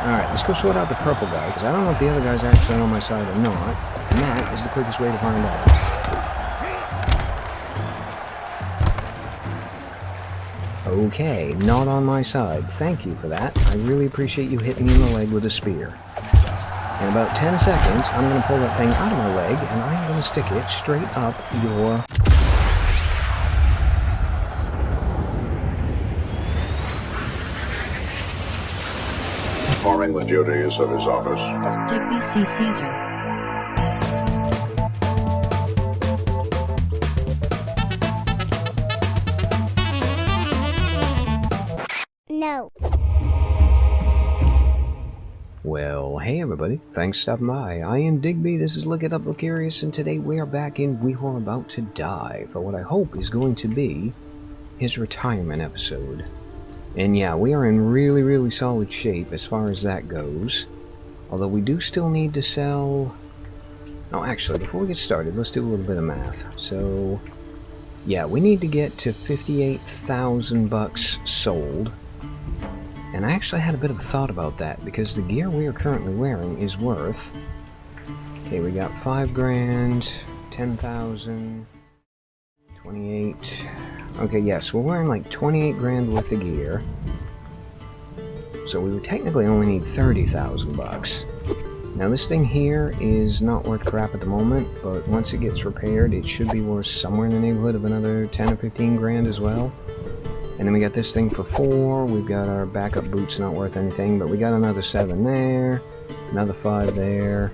Alright, let's go sort out the purple guy, because I don't know if the other guy's actually on my side or not, and that is the quickest way to find out. Okay, not on my side. Thank you for that. I really appreciate you hitting me in the leg with a spear. In about 10 seconds, I'm going to pull that thing out of my leg, and I'm going to stick it straight up your... Performing the duties of his office. Digby C. Caesar. No. Well, hey everybody, thanks for stopping by. I am Digby, this is Look It Up, Look Curious, and today we are back in We Are About to Die for what I hope is going to be his retirement episode. And yeah, we are in really solid shape as far as that goes. Although we do still need to sell... Oh, actually, before we get started, let's do a little bit of math. So, yeah, we need to get to 58,000 bucks sold. And I actually had a bit of a thought about that, because the gear we are currently wearing is worth... Okay, we got 5 grand, 10,000, 28... Okay, yes, we're wearing like 28 grand worth of gear. So we would technically only need 30,000 bucks. Now this thing here is not worth crap at the moment, but once it gets repaired, it should be worth somewhere in the neighborhood of another 10 or 15 grand as well. And then we got this thing for 4, we've got our backup boots not worth anything, but we got another 7 there, another 5 there,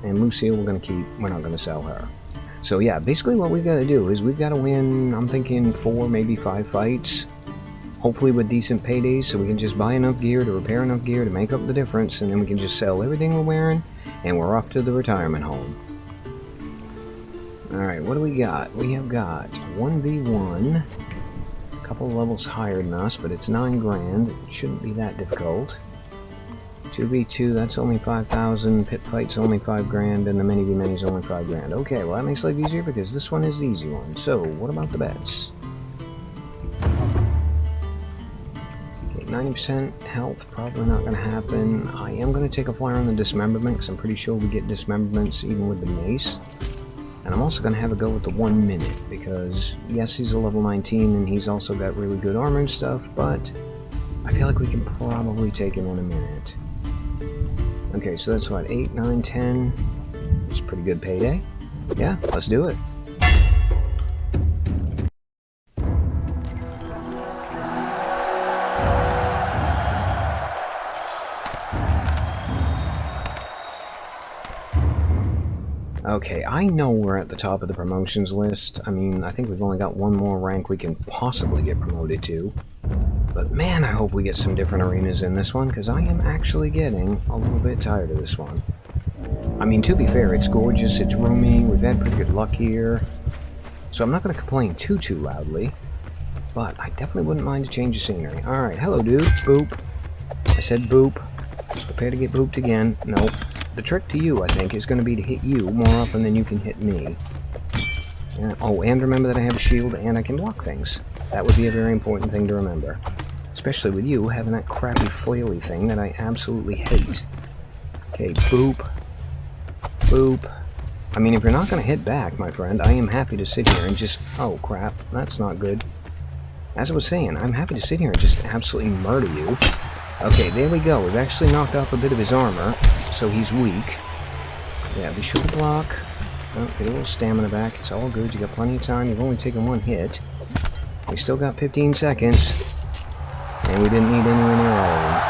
and Lucille we're going to keep, we're not going to sell her. So yeah, basically what we've got to do is we've got to win, I'm thinking 4, maybe 5 fights, hopefully with decent paydays, so we can just buy enough gear to repair enough gear to make up the difference, and then we can just sell everything we're wearing, and we're off to the retirement home. Alright, what do we got? We have got 1v1. Couple of levels higher than us, but it's 9 grand. It shouldn't be that difficult. 2v2, that's only 5,000. Pit fight's only 5 grand, and the mini v mini's only 5 grand. Okay, well that makes life easier because this one is the easy one. So, what about the bets? Okay, 90% health, probably not going to happen. I am going to take a flyer on the dismemberment because I'm pretty sure we get dismemberments even with the mace. And I'm also going to have a go with the 1 minute, because yes, he's a level 19 and he's also got really good armor and stuff, but I feel like we can probably take him in a minute. Okay, so that's what, 8, 9, 10, it's a pretty good payday. Yeah, let's do it. Okay, I know we're at the top of the promotions list. I mean, I think we've only got one more rank we can possibly get promoted to. But man, I hope we get some different arenas in this one, because I am actually getting a little bit tired of this one. I mean, to be fair, it's gorgeous, it's roomy, we've had pretty good luck here. So I'm not going to complain too loudly, but I definitely wouldn't mind a change of scenery. Alright, hello dude, boop. I said boop. Prepare to get booped again. Nope. The trick to you, I think, is going to be to hit you more often than you can hit me. Oh, and remember that I have a shield and I can block things. That would be a very important thing to remember. Especially with you having that crappy flaily thing that I absolutely hate. Okay, boop. Boop. I mean, if you're not going to hit back, my friend, I am happy to sit here and just... Oh, crap. That's not good. As I was saying, I'm happy to sit here and just absolutely murder you. Okay, there we go. We've actually knocked off a bit of his armor, so he's weak. Yeah, be sure to block. Oh, get a little stamina back. It's all good. You got plenty of time. You've only taken 1 hit. We still got 15 seconds. And we didn't need anywhere near all of them.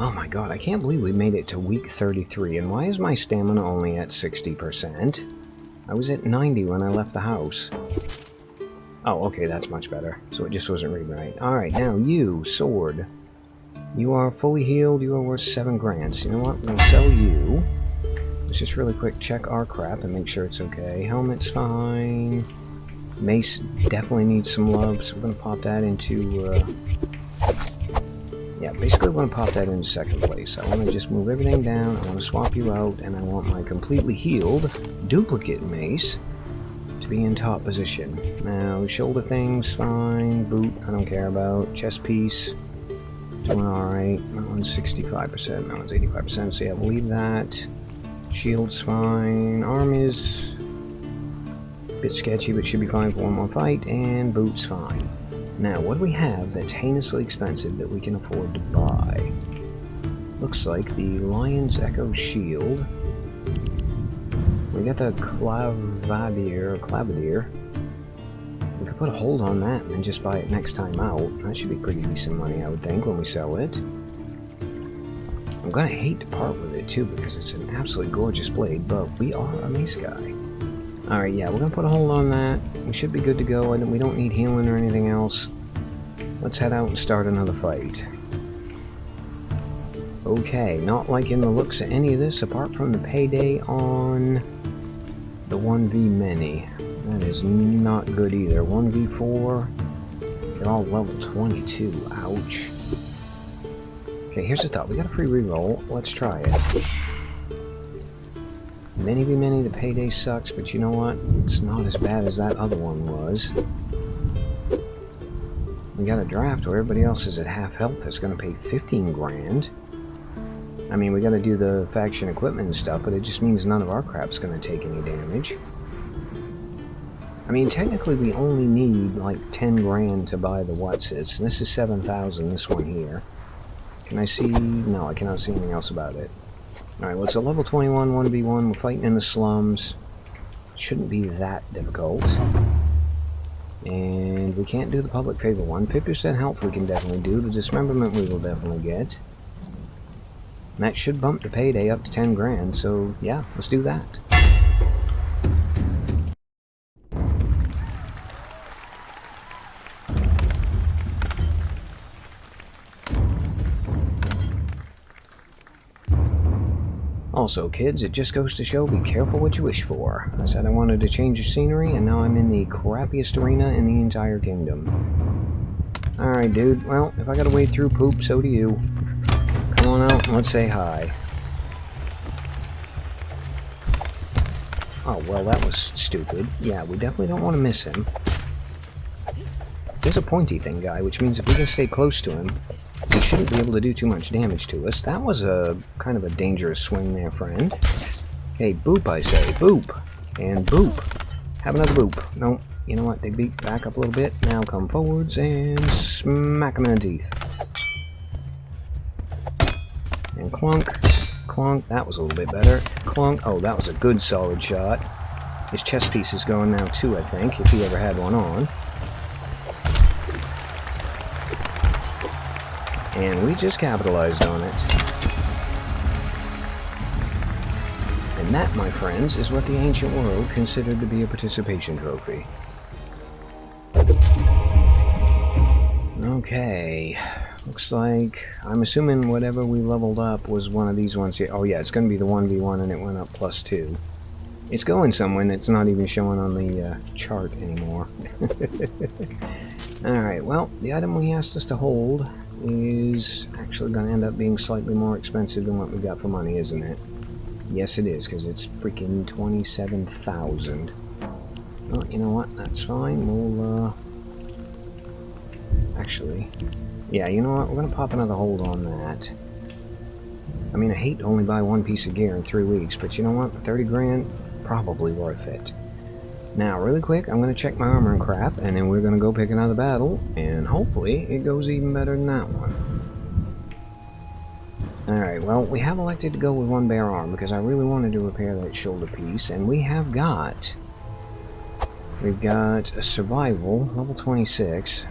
Oh my god, I can't believe we made it to week 33. And why is my stamina only at 60%? I was at 90 when I left the house. Oh, okay, that's much better. So it just wasn't reading right. Alright, now you, sword. You are fully healed, you are worth 7 grand. So you know what, we're gonna sell you. Let's just really quick check our crap and make sure it's okay. Helmet's fine. Mace definitely needs some love, so we're gonna pop that into, yeah, basically we're gonna pop that into 2nd place. I wanna just move everything down, I wanna swap you out, and I want my completely healed duplicate mace to be in top position. Now, shoulder things, fine. Boot, I don't care about. Chest piece, doing alright. That one's 65%, that one's 85%, so yeah, we'll leave that. Shield's fine. Arm is a bit sketchy, but should be fine for one more fight. And boot's fine. Now, what do we have that's heinously expensive that we can afford to buy? Looks like the Lion's Echo Shield. We got the Gladiator. We could put a hold on that and just buy it next time out. That should be pretty decent money, I would think, when we sell it. I'm gonna hate to part with it too because it's an absolutely gorgeous blade, but we are a mace guy. Alright, yeah, we're gonna put a hold on that. We should be good to go, and we don't need healing or anything else. Let's head out and start another fight. Okay, not liking the looks of any of this apart from the payday on the 1v many. That is not good either. 1v4, they're all level 22. Ouch. Okay, here's the thought. We got a free reroll. Let's try it. Many v many, the payday sucks, but you know what? It's not as bad as that other one was. We got a draft where everybody else is at half health. It's going to pay 15 grand. I mean, we got to do the faction equipment and stuff, but it just means none of our crap's going to take any damage. I mean, technically we only need like 10 grand to buy the what's-its. This is 7,000, this one here. Can I see? No, I cannot see anything else about it. Alright, well, it's a level 21 1v1. We're fighting in the slums. Shouldn't be that difficult. And we can't do the public favor one. 50% health we can definitely do. The dismemberment we will definitely get. And that should bump the payday up to 10 grand, so yeah, let's do that. Also, kids, it just goes to show, be careful what you wish for. I said I wanted to change the scenery, and now I'm in the crappiest arena in the entire kingdom. Alright, dude. Well, if I gotta wade through poop, so do you. Come on out and let's say hi. Oh, well, that was stupid. Yeah, we definitely don't want to miss him. There's a pointy thing, guy, which means if we can stay close to him, he shouldn't be able to do too much damage to us. That was a kind of a dangerous swing there, friend. Hey, boop, I say. Boop. And boop. Have another boop. No, you know what, Digby? Back up a little bit. Now come forwards and smack him in the teeth. And clunk. Clunk. That was a little bit better. Clunk. Oh, that was a good solid shot. His chest piece is going now too, I think, if he ever had one on. And we just capitalized on it. And that, my friends, is what the ancient world considered to be a participation trophy. Okay. Looks like, I'm assuming whatever we leveled up was one of these ones here. Oh yeah, it's going to be the 1v1 and it went up +2. It's going somewhere and it's not even showing on the chart anymore. Alright, well, the item he asked us to hold is actually going to end up being slightly more expensive than what we got for money, isn't it? Yes, it is, because it's freaking 27,000. Well, you know what? That's fine. We'll, actually, yeah, you know what? We're going to pop another hold on that. I mean, I hate to only buy one piece of gear in 3 weeks, but you know what? 30 grand, probably worth it. Now, really quick, I'm going to check my armor and crap, and then we're going to go pick another battle, and hopefully it goes even better than that one. Alright, well, we have elected to go with one bare arm, because I really wanted to repair that shoulder piece, and we've got a survival, level 26.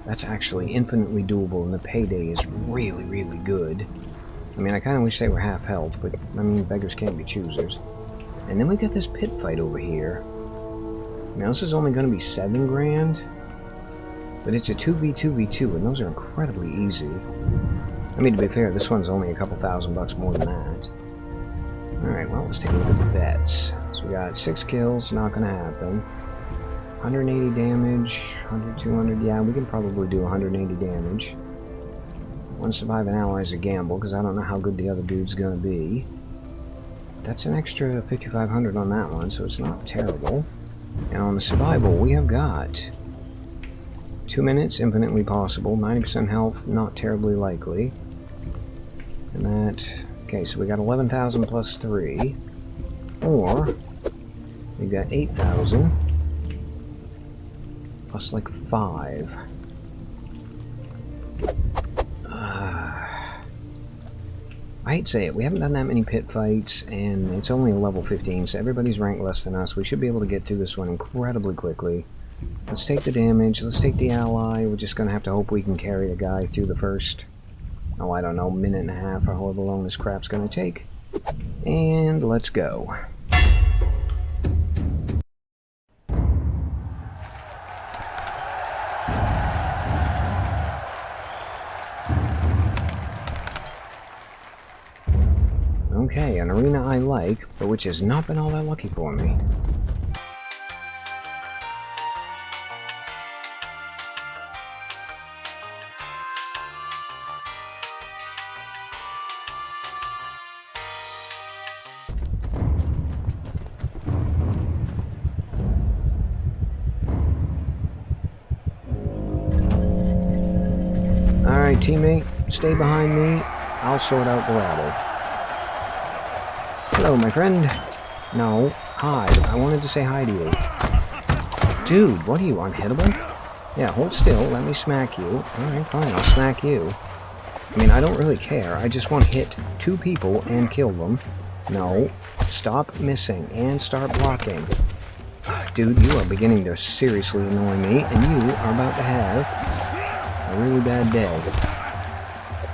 That's actually infinitely doable, and the payday is really, really good. I mean, I kind of wish they were half health, but, I mean, beggars can't be choosers. And then we got this pit fight over here. Now this is only going to be 7 grand, but it's a 2v2v2, and those are incredibly easy. I mean, to be fair, this one's only a couple $1,000 more than that. Alright, well, let's take a look at the bets. So we got 6 kills, not going to happen. 180 damage, 100, 200, yeah, we can probably do 180 damage. 1 survive an hour is a gamble, because I don't know how good the other dude's going to be. That's an extra 5,500 on that one, so it's not terrible. And on the survival, we have got 2 minutes, infinitely possible, 90% health, not terribly likely. And that, okay, so we got 11,000 plus 3. Or, we got 8,000 plus like 5. I hate to say it, we haven't done that many pit fights, and it's only a level 15, so everybody's ranked less than us. We should be able to get through this one incredibly quickly. Let's take the damage, let's take the ally. We're just going to have to hope we can carry the guy through the first, oh, I don't know, minute and a half or however long this crap's going to take. And let's go. Okay, an arena I like, but which has not been all that lucky for me. Alright, teammate, stay behind me. I'll sort out the rabble. Hello, my friend. No, hi. I wanted to say hi to you. Dude, what are you, unhittable? Yeah, hold still. Let me smack you. Alright, fine, I'll smack you. I mean, I don't really care. I just want to hit 2 people and kill them. No, stop missing and start blocking. Dude, you are beginning to seriously annoy me, and you are about to have a really bad day.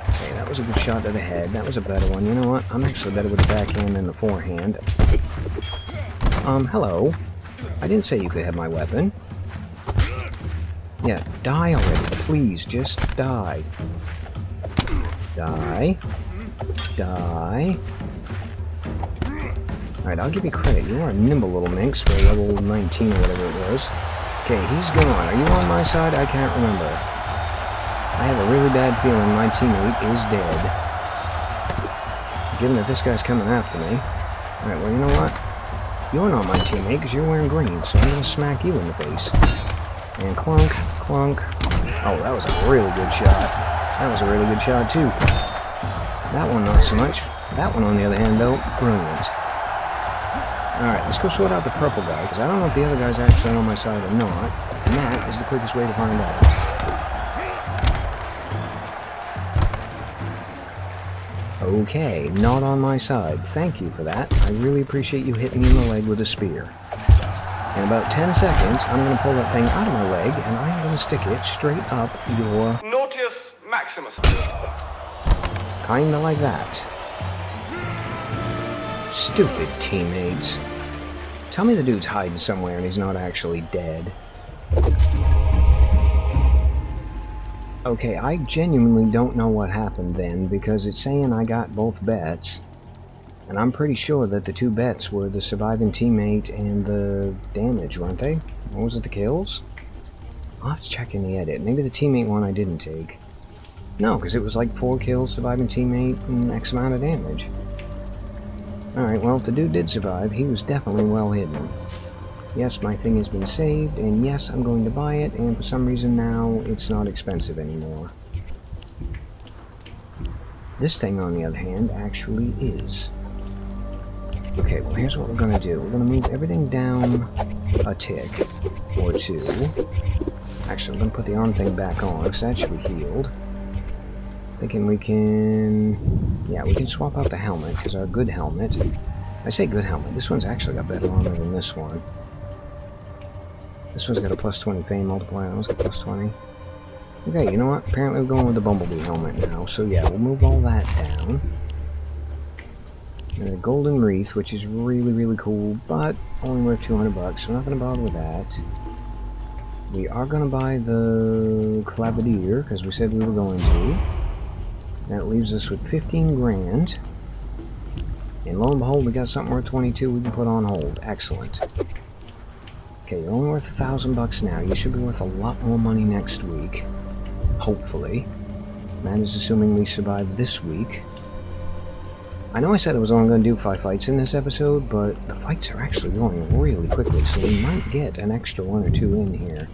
Okay, that was a good shot to the head. That was a better one. You know what? I'm actually better with the backhand than the forehand. Hello. I didn't say you could have my weapon. Yeah, die already. Please, just die. Die. Die. Alright, I'll give you credit. You are a nimble little minx for level 19 or whatever it was. Okay, he's gone. Are you on my side? I can't remember. I have a really bad feeling my teammate is dead. Given that this guy's coming after me. Alright, well, you know what? You're not my teammate because you're wearing green, so I'm going to smack you in the face. And clunk, clunk. Oh, that was a really good shot. That was a really good shot, too. That one, not so much. That one, on the other hand, though, brilliant. Alright, let's go sort out the purple guy, because I don't know if the other guy's actually on my side or not. And that is the quickest way to find out. Okay, not on my side. Thank you for that. I really appreciate you hitting me in the leg with a spear. In about 10 seconds, I'm going to pull that thing out of my leg, and I'm going to stick it straight up your... Nortius Maximus. Kinda like that. Stupid teammates. Tell me the dude's hiding somewhere and he's not actually dead. Okay, I genuinely don't know what happened then, because it's saying I got both bets. And I'm pretty sure that the 2 bets were the surviving teammate and the damage, weren't they? What was it, the kills? I'll have to check in the edit. Maybe the teammate one I didn't take. No, because it was like 4 kills, surviving teammate, and X amount of damage. Alright, well, if the dude did survive, he was definitely well hidden. Yes, my thing has been saved, and yes, I'm going to buy it, and for some reason now, it's not expensive anymore. This thing, on the other hand, actually is. Okay, well, here's what we're going to do. We're going to move everything down a tick or 2. Actually, I'm going to put the arm thing back on, because that should be healed. Thinking we can... Yeah, we can swap out the helmet, because our good helmet... I say good helmet, this one's actually got better armor than this one. This one's got a plus 20 fame multiplier, that one's got plus 20. Okay, you know what? Apparently we're going with the Bumblebee helmet now, so yeah, we'll move all that down. And a golden wreath, which is really, really cool, but only worth 200 bucks, so we're not going to bother with that. We are going to buy the Gladiator, because we said we were going to. That leaves us with 15 grand. And lo and behold, we got something worth 22 we can put on hold. Excellent. Okay, you're only worth 1,000 bucks now. You should be worth a lot more money next week. Hopefully. That is assuming we survive this week. I know I said I was only going to do 5 fights in this episode, but the fights are actually going really quickly, so we might get an extra 1 or 2 in here.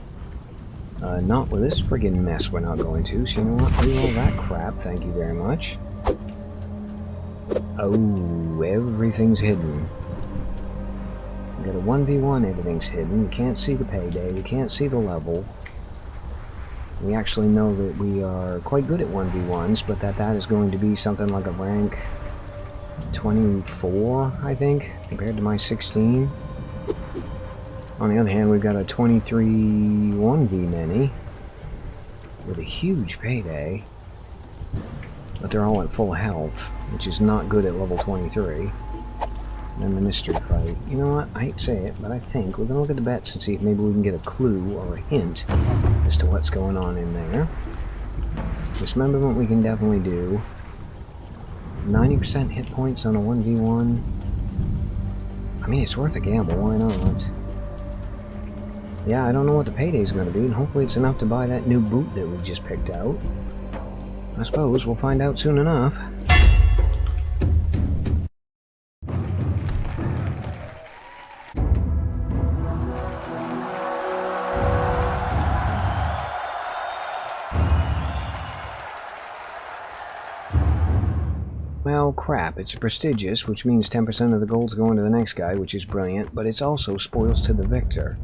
Not with this friggin' mess we're not going to, so you know what? Reroll that crap, thank you very much. Oh, everything's hidden. We got a 1v1, everything's hidden. You can't see the payday, you can't see the level. We actually know that we are quite good at 1v1s, but that is going to be something like a rank 24, I think, compared to my 16. On the other hand, we've got a 23 1v many with a huge payday, but they're all at full health, which is not good at level 23. And then the mystery fight. You know what? I hate to say it, but I think we're going to look at the bets and see if maybe we can get a clue or a hint as to what's going on in there. Dismemberment we can definitely do. 90% hit points on a 1v1. I mean, it's worth a gamble, why not? Yeah, I don't know what the payday's going to be, and hopefully it's enough to buy that new boot that we just picked out. I suppose we'll find out soon enough. Well, crap, it's a prestigious, which means 10% of the gold's going to the next guy, which is brilliant, but it's also spoils to the victor.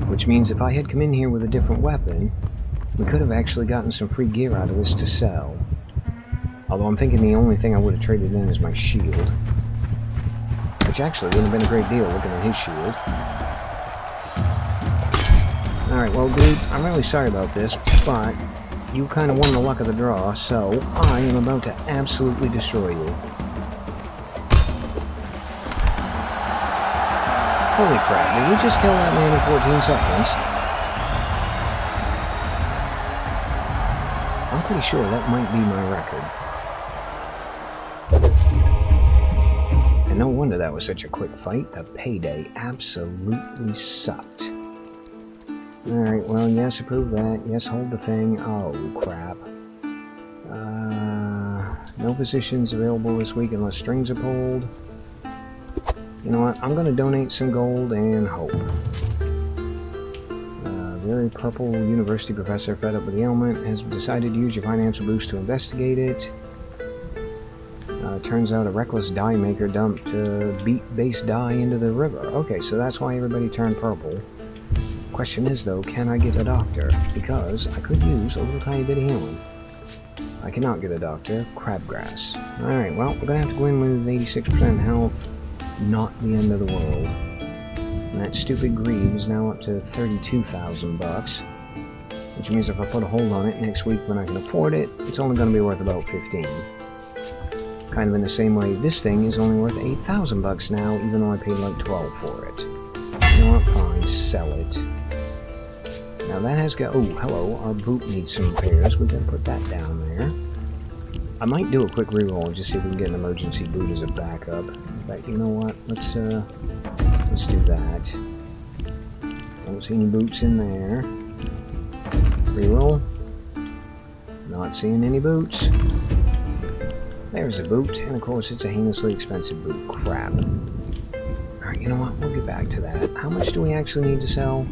Which means if I had come in here with a different weapon, we could have actually gotten some free gear out of this to sell. Although I'm thinking the only thing I would have traded in is my shield. Which actually would have been a great deal looking at his shield. Alright, well dude, I'm really sorry about this, but you kind of won the luck of the draw, so I am about to absolutely destroy you. Holy crap, did we just kill that man in 14 seconds? I'm pretty sure that might be my record. And no wonder that was such a quick fight. The payday absolutely sucked. Alright, well, yes, approve that. Yes, hold the thing. Oh, crap. No positions available this week unless strings are pulled. You know what? I'm going to donate some gold and hope. Very purple university professor fed up with the ailment has decided to use your financial boost to investigate it. Turns out a reckless dye maker dumped beat-based dye into the river. Okay, so that's why everybody turned purple. Question is, though, can I get a doctor? Because I could use a little tiny bit of healing. I cannot get a doctor. Crabgrass. Alright, well, we're going to have to go in with 86% health. Not the end of the world. And that stupid greave is now up to 32,000 bucks. Which means if I put a hold on it next week when I can afford it, it's only going to be worth about 15. Kind of in the same way, this thing is only worth 8,000 bucks now, even though I paid like 12 for it. You know what? Fine, sell it. Now that has got... Oh, hello, our boot needs some repairs. We can put that down there. I might do a quick reroll and just see if we can get an emergency boot as a backup. But you know what? Let's do that. Don't see any boots in there. Reroll. Not seeing any boots. There's a boot, and of course it's a heinously expensive boot. Crap. Alright, you know what? We'll get back to that. How much do we actually need to sell?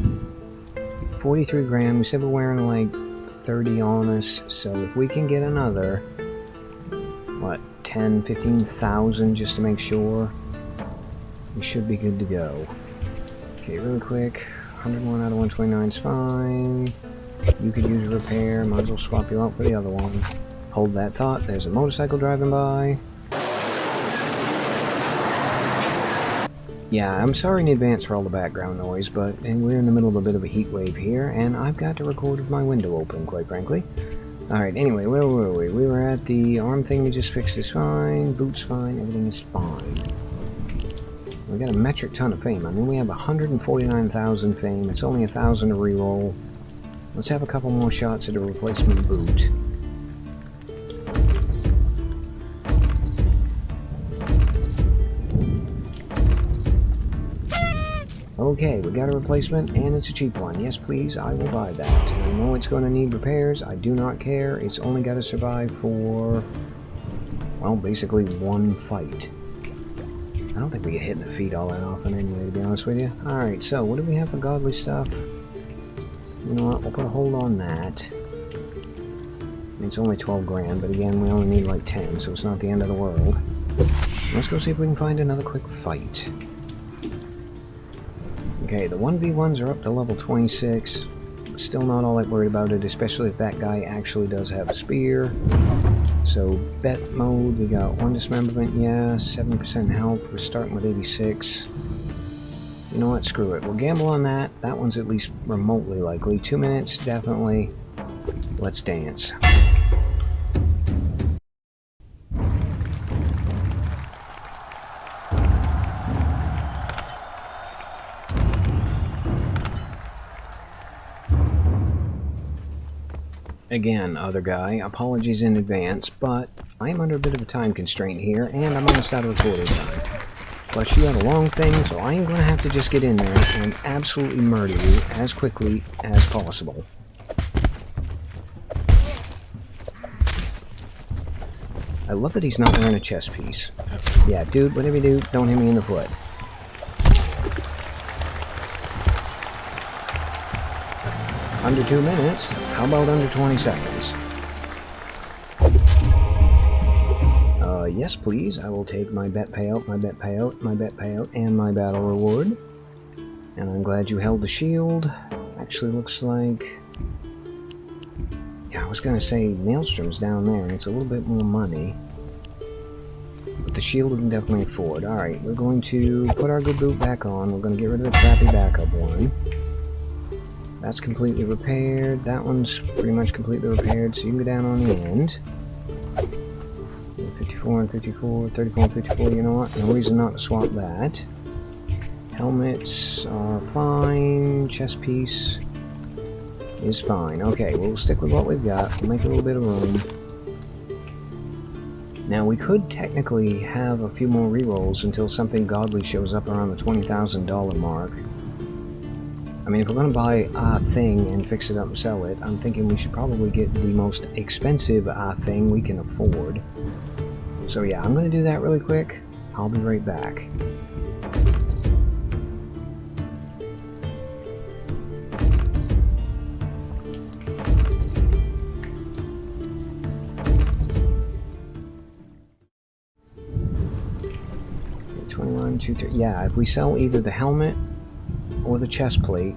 43 grand. We said we're wearing like 30 on us, so if we can get another, what, 10, 15,000 just to make sure, we should be good to go. Okay, really quick. 101 out of 129 is fine. You could use a repair. Might as well swap you out for the other one. Hold that thought. There's a motorcycle driving by. Yeah, I'm sorry in advance for all the background noise, but we're in the middle of a bit of a heat wave here, and I've got to record with my window open, quite frankly. Alright, anyway, where were we? We were at the arm thing we just fixed is fine, boots fine, everything is fine. We got a metric ton of fame. I mean, we have 149,000 fame. It's only 1,000 to reroll. Let's have a couple more shots at a replacement boot. Okay, we got a replacement, and it's a cheap one. Yes, please, I will buy that. I know it's going to need repairs. I do not care. It's only got to survive for well, basically one fight. I don't think we get hit in the feet all that often anyway, to be honest with you. Alright, so what do we have for godly stuff? You know what, we'll put a hold on that. It's only 12 grand, but again, we only need like 10, so it's not the end of the world. Let's go see if we can find another quick fight. Okay, the 1v1s are up to level 26. Still not all that worried about it, especially if that guy actually does have a spear. So, bet mode, we got 1 dismemberment, yeah, 7% health, we're starting with 86. You know what, screw it, we'll gamble on that. That one's at least remotely likely. 2 minutes, definitely. Let's dance. Again, other guy, apologies in advance, but I am under a bit of a time constraint here, and I'm almost out of recording time. Plus, you have a long thing, so I am going to have to just get in there and absolutely murder you as quickly as possible. I love that he's not wearing a chest piece. Yeah, dude, whatever you do, don't hit me in the foot. Under 2 minutes? How about under 20 seconds? Yes please, I will take my bet payout, my bet payout, my bet payout, and my battle reward. And I'm glad you held the shield. Actually looks like... yeah, I was gonna say Maelstrom's down there, and it's a little bit more money. But the shield we can definitely afford. Alright, we're going to put our good boot back on. We're gonna get rid of the crappy backup one. That's completely repaired. That one's pretty much completely repaired, so you can go down on the end. 54 and 54, 34 and 54, you know what? No reason not to swap that. Helmets are fine. Chest piece is fine. Okay, we'll stick with what we've got. We'll make a little bit of room. Now, we could technically have a few more rerolls until something godly shows up around the $20,000 mark. I mean, if we're going to buy a thing and fix it up and sell it, I'm thinking we should probably get the most expensive thing we can afford. So yeah, I'm going to do that really quick. I'll be right back. Yeah, if we sell either the helmet or the chest plate,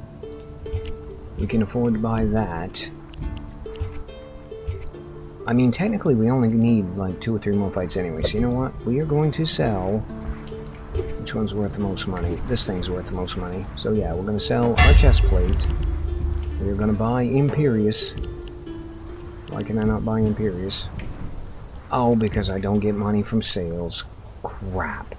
we can afford to buy that. I mean, technically we only need like 2 or 3 more fights anyway, so you know what? We are going to sell... which one's worth the most money? This thing's worth the most money. So yeah, we're going to sell our chest plate. We're going to buy Imperious. Why can I not buy Imperious? Oh, because I don't get money from sales. Crap.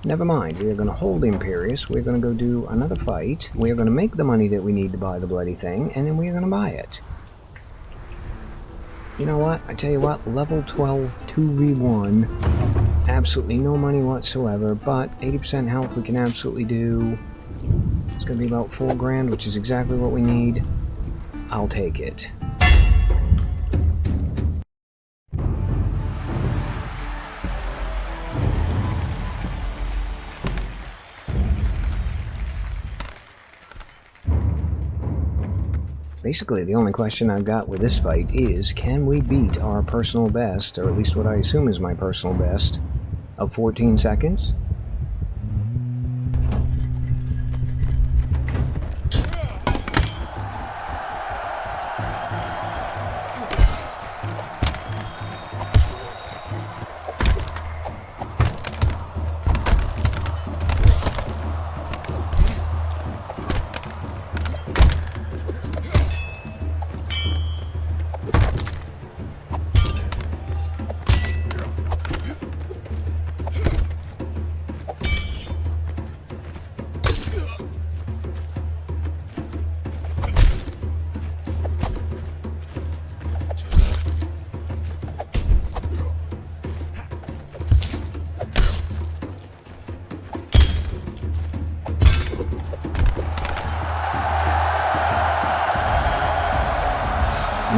Never mind, we are going to hold Imperious, we're going to go do another fight, we are going to make the money that we need to buy the bloody thing, and then we are going to buy it. You know what, I tell you what, level 12 2v1, absolutely no money whatsoever, but 80% health we can absolutely do. It's going to be about 4 grand, which is exactly what we need. I'll take it. Basically, the only question I've got with this fight is, can we beat our personal best, or at least what I assume is my personal best, of 14 seconds?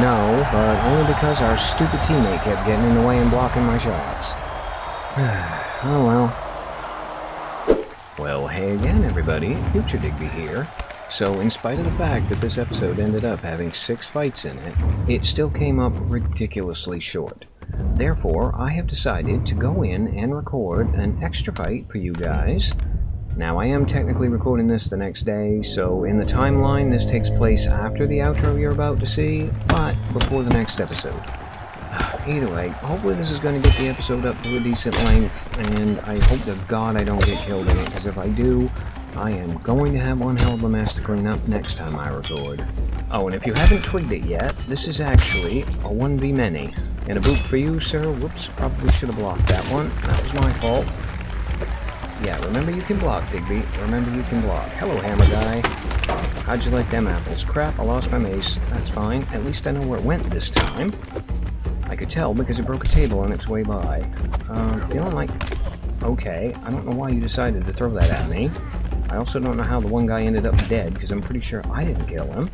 No, but only because our stupid teammate kept getting in the way and blocking my shots. Oh well. Well, hey again everybody, Future Digby here. So in spite of the fact that this episode ended up having 6 fights in it, it still came up ridiculously short. Therefore, I have decided to go in and record an extra fight for you guys. Now, I am technically recording this the next day, so in the timeline this takes place after the outro you're about to see, but before the next episode. Either way, hopefully this is going to get the episode up to a decent length, and I hope to God I don't get killed in it, because if I do, I am going to have one hell of a mess to clean up next time I record. Oh, and if you haven't twigged it yet, this is actually a 1v-many. And a boot for you, sir. Whoops, probably should have blocked that one. That was my fault. Yeah, remember you can block, Digby. Remember you can block. Hello, hammer guy. How'd you like them apples? Crap, I lost my mace. That's fine. At least I know where it went this time. I could tell because it broke a table on its way by. Feeling like... Okay, I don't know why you decided to throw that at me. I also don't know how the one guy ended up dead, because I'm pretty sure I didn't kill him.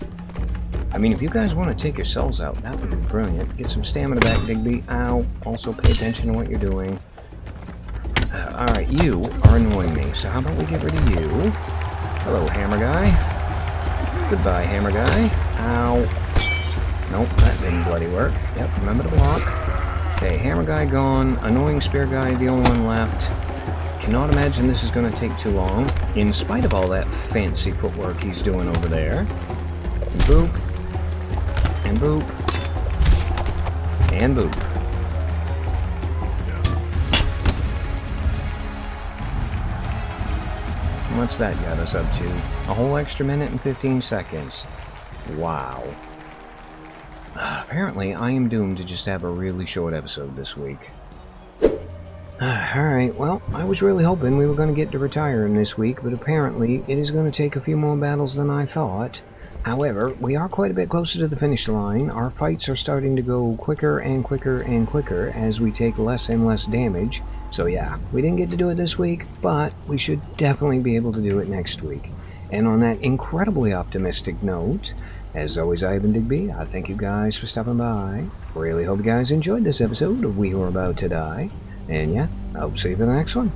I mean, if you guys want to take yourselves out, that would be brilliant. Get some stamina back, Digby. Ow. Also, pay attention to what you're doing. Alright, you are annoying me, so how about we get rid of you? Hello, hammer guy. Goodbye, hammer guy. Ow. Nope, that didn't bloody work. Yep, remember to block. Okay, hammer guy gone. Annoying spear guy, the only one left. Cannot imagine this is going to take too long, in spite of all that fancy footwork he's doing over there. And boop. And boop. And boop. What's that got us up to? A whole extra minute and 15 seconds. Wow. Apparently, I am doomed to just have a really short episode this week. Alright, well, I was really hoping we were going to get to retiring this week, but apparently it is going to take a few more battles than I thought. However, we are quite a bit closer to the finish line. Our fights are starting to go quicker and quicker and quicker as we take less and less damage. So yeah, we didn't get to do it this week, but we should definitely be able to do it next week. And on that incredibly optimistic note, as always, I've been Digby. I thank you guys for stopping by. Really hope you guys enjoyed this episode of We Who Are About to Die. And yeah, I'll see you for the next one.